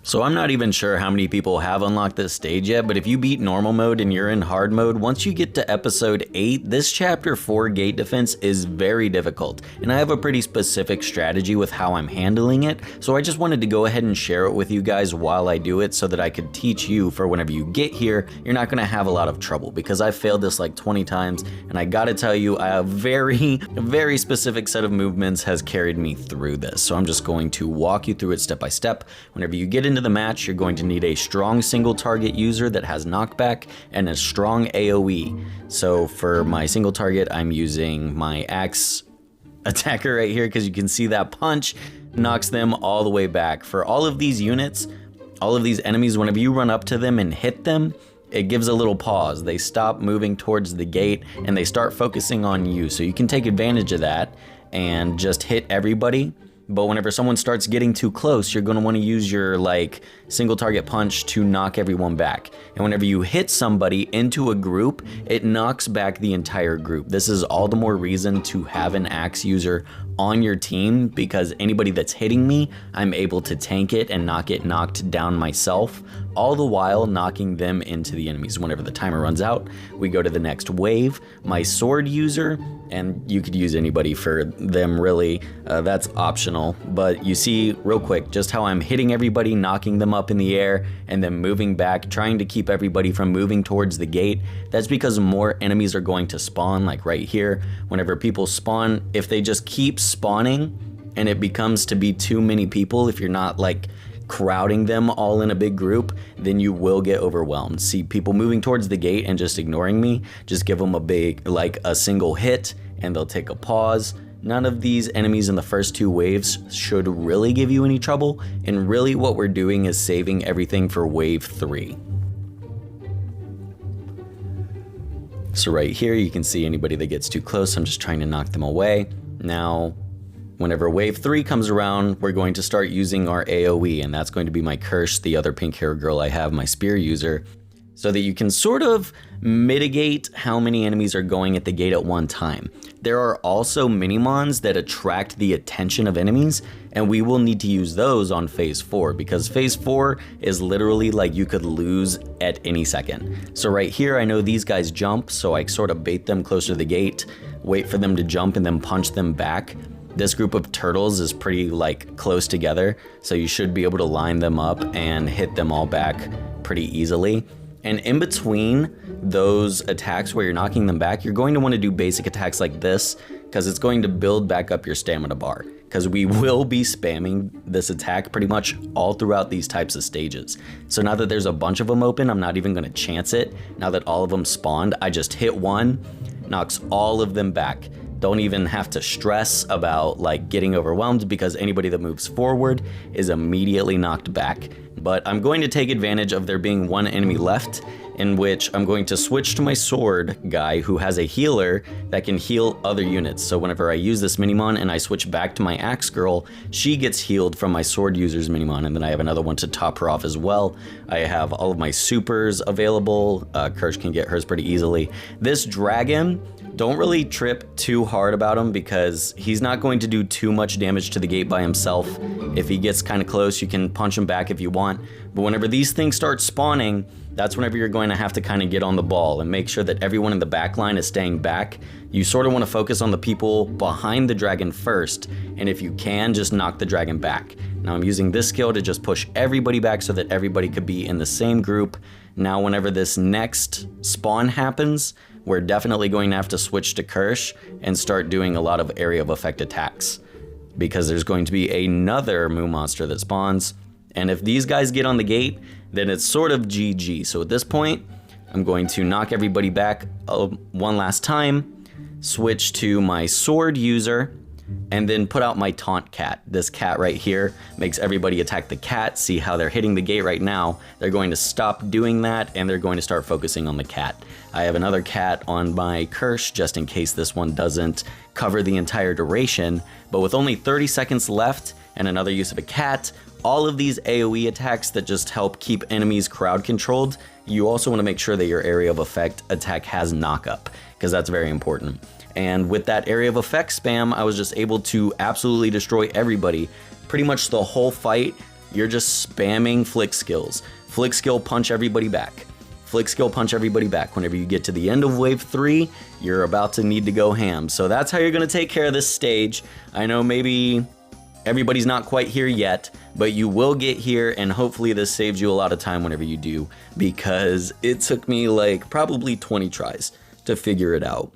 So I'm not even sure how many people have unlocked this stage yet, but if you beat normal mode and you're in hard mode, once you get to episode 8, this chapter 4 gate defense is very difficult. And I have a pretty specific strategy with how I'm handling it, so I just wanted to go ahead and share it with you guys while I do it so that I could teach you for whenever you get here, you're not gonna have a lot of trouble, because I've failed this like 20 times, and I gotta tell you, a very specific set of movements has carried me through this. So I'm just going to walk you through it step by step. Whenever you get into the match, you're going to need a strong single target user that has knockback and a strong AoE. So for my single target, I'm using my axe attacker right here, because you can see that punch knocks them all the way back. For all of these units, all of these enemies, whenever you run up to them and hit them, it gives a little pause. They stop moving towards the gate and they start focusing on you. So you can take advantage of that and just hit everybody. But whenever someone starts getting too close, you're going to want to use your like single target punch to knock everyone back. And whenever you hit somebody into a group, it knocks back the entire group. This is all the more reason to have an axe user on your team, because anybody that's hitting me, I'm able to tank it and not get knocked down myself, all the while knocking them into the enemies. Whenever the timer runs out, we go to the next wave. My sword user, and you could use anybody for them really, that's optional, but you see real quick just how I'm hitting everybody, knocking them up in the air, and then moving back, trying to keep everybody from moving towards the gate. That's because more enemies are going to spawn, like right here. Whenever people spawn, if they just keep spawning and it becomes to be too many people, if you're not like crowding them all in a big group, then you will get overwhelmed. See people moving towards the gate and just ignoring me, just give them a big, like a single hit, and they'll take a pause. None of these enemies in the first 2 waves should really give you any trouble, and really what we're doing is saving everything for wave 3. So right here you can see anybody that gets too close, I'm just trying to knock them away. Now whenever wave 3 comes around, we're going to start using our AoE, and that's going to be my Kirsch, the other pink hair girl I have, my spear user, so that you can sort of mitigate how many enemies are going at the gate at one time. There are also mini-mons that attract the attention of enemies, and we will need to use those on phase 4, because phase 4 is literally like you could lose at any second. So right here, I know these guys jump, so I sort of bait them closer to the gate, wait for them to jump, and then punch them back. This group of turtles is pretty like close together, so you should be able to line them up and hit them all back pretty easily. And in between those attacks where you're knocking them back, you're going to want to do basic attacks like this, because it's going to build back up your stamina bar, because we will be spamming this attack pretty much all throughout these types of stages. So now that there's a bunch of them open, I'm not even going to chance it. Now that all of them spawned, I just hit one, knocks all of them back. Don't even have to stress about like getting overwhelmed, because anybody that moves forward is immediately knocked back. But I'm going to take advantage of there being one enemy left, in which I'm going to switch to my sword guy who has a healer that can heal other units. So whenever I use this minimon and I switch back to my axe girl, she gets healed from my sword user's minimon, and then I have another one to top her off as well. I have all of my supers available. Kirsch can get hers pretty easily. This dragon, don't really trip too hard about him, because he's not going to do too much damage to the gate by himself. If he gets kind of close, you can punch him back if you want. But whenever these things start spawning, that's whenever you're going to have to kind of get on the ball and make sure that everyone in the back line is staying back. You sort of want to focus on the people behind the dragon first, and if you can, just knock the dragon back. Now I'm using this skill to just push everybody back so that everybody could be in the same group. Now whenever this next spawn happens, we're definitely going to have to switch to Kirsch and start doing a lot of area of effect attacks, because there's going to be another Moo monster that spawns. And if these guys get on the gate, then it's sort of GG. So at this point, I'm going to knock everybody back one last time, switch to my sword user, and then put out my taunt cat. This cat right here makes everybody attack the cat. See how they're hitting the gate right now? They're going to stop doing that, and they're going to start focusing on the cat. I have another cat on my Kirsch just in case this one doesn't cover the entire duration, but with only 30 seconds left and another use of a cat, all of these AoE attacks that just help keep enemies crowd controlled, you also want to make sure that your area of effect attack has knock-up, because that's very important. And with that area of effect spam, I was just able to absolutely destroy everybody. Pretty much the whole fight, you're just spamming flick skills. Flick skill, punch everybody back. Flick skill, punch everybody back. Whenever you get to the end of wave 3, you're about to need to go ham. So that's how you're gonna take care of this stage. I know maybe everybody's not quite here yet, but you will get here, and hopefully this saves you a lot of time whenever you do, because it took me like probably 20 tries to figure it out.